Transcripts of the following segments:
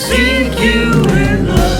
Sink you in love.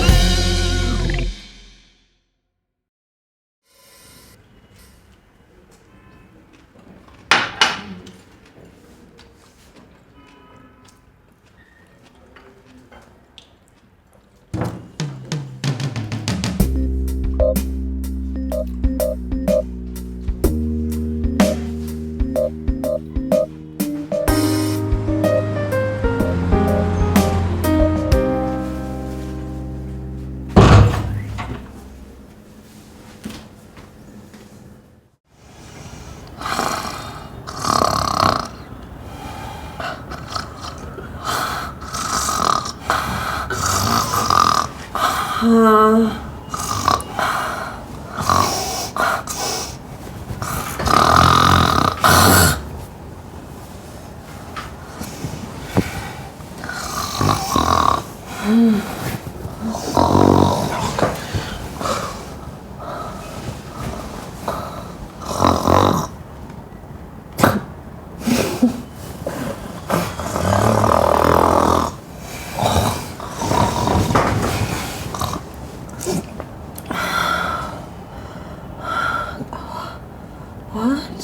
What?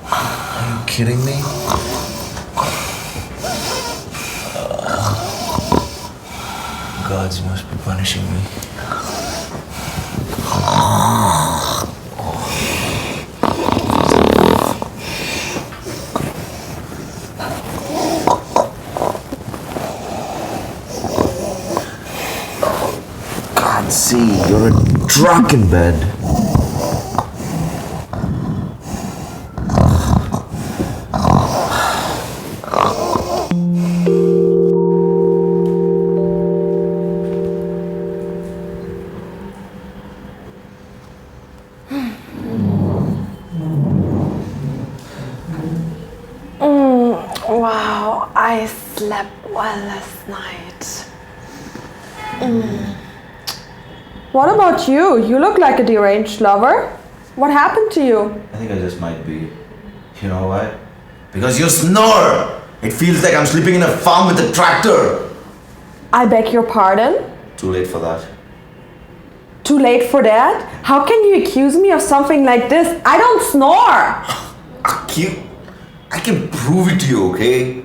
Are you kidding me? Gods must be punishing me. Can't see, you're a drunken bed. Wow, I slept well last night. What about you? You look like a deranged lover. What happened to you? I think I just might be. You know why? Because you snore! It feels like I'm sleeping in a farm with a tractor! I beg your pardon? Too late for that. Too late for that? How can you accuse me of something like this? I don't snore! I can prove it to you, okay?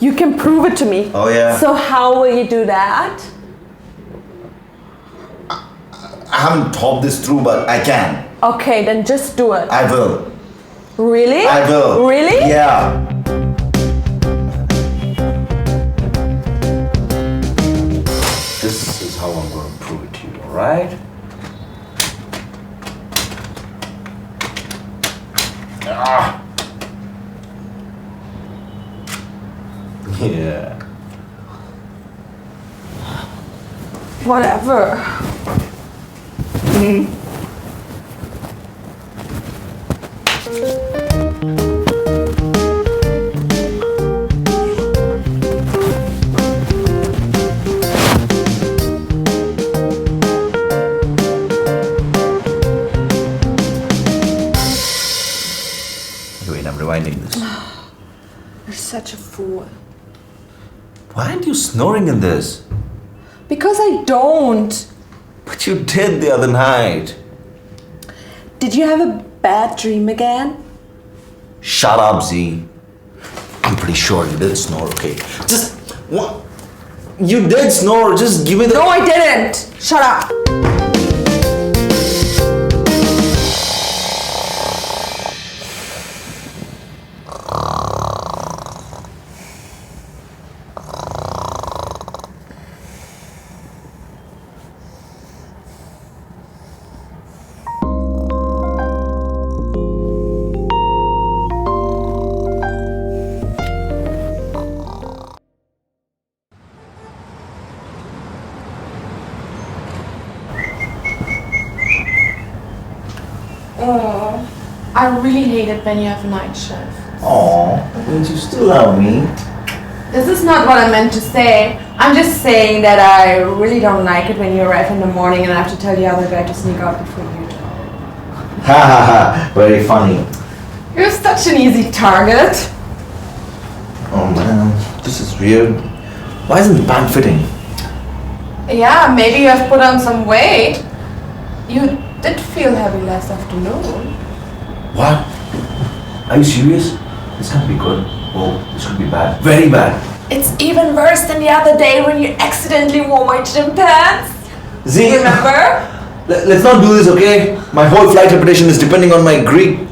You can prove it to me. Oh yeah? So how will you do that? I haven't thought this through, but I can. Okay, then just do it. I will. Really? I will. Really? Yeah. This is how I'm going to prove it to you, alright? Ah. Yeah. Whatever. Wait, I'm rewinding this. You're such a fool. Why aren't you snoring in this? Because I don't. But you did the other night. Did you have a bad dream again? Shut up, Z. I'm pretty sure you did snore, okay? Just what? You did snore. Just give me the. No, I didn't. Shut up. Oh, I really hate it when you have a night shift. Aw, don't you still love me? This is not what I meant to say. I'm just saying that I really don't like it when you arrive in the morning and I have to tell the other guy to sneak out before you do. Ha ha ha, very funny. You're such an easy target. Oh man, this is weird. Why isn't the pant fitting? Yeah, maybe you have put on some weight. You did feel heavy last afternoon. What? Are you serious? This can't be good. Oh, this could be bad. Very bad. It's even worse than the other day when you accidentally wore my gym pants. Z, Remember? let's not do this, okay? My whole flight reputation is depending on my Greek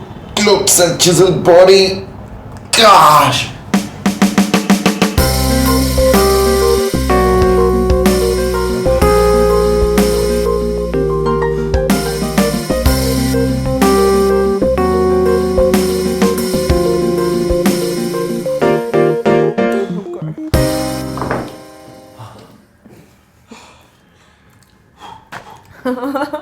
looks and chiseled body. Gosh! No.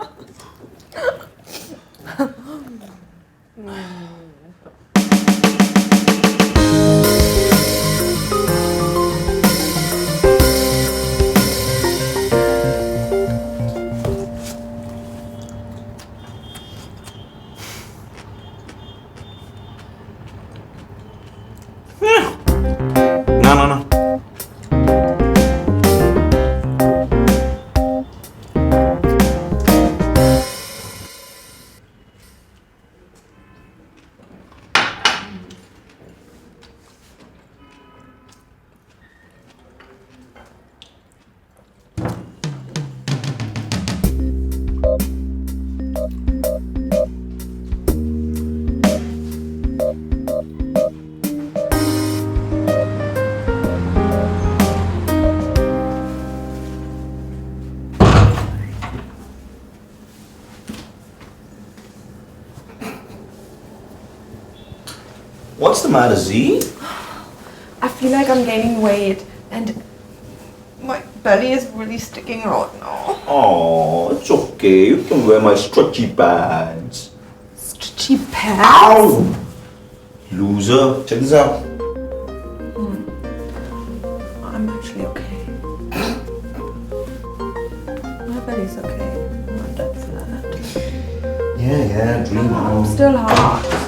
What's the matter, Z? I feel like I'm gaining weight and my belly is really sticking out now. Oh, it's okay. You can wear my stretchy pants. Stretchy pants? Ow! Loser. Check this out. I'm actually okay. My belly's okay. Not that flat. Yeah, dream on. Still hot.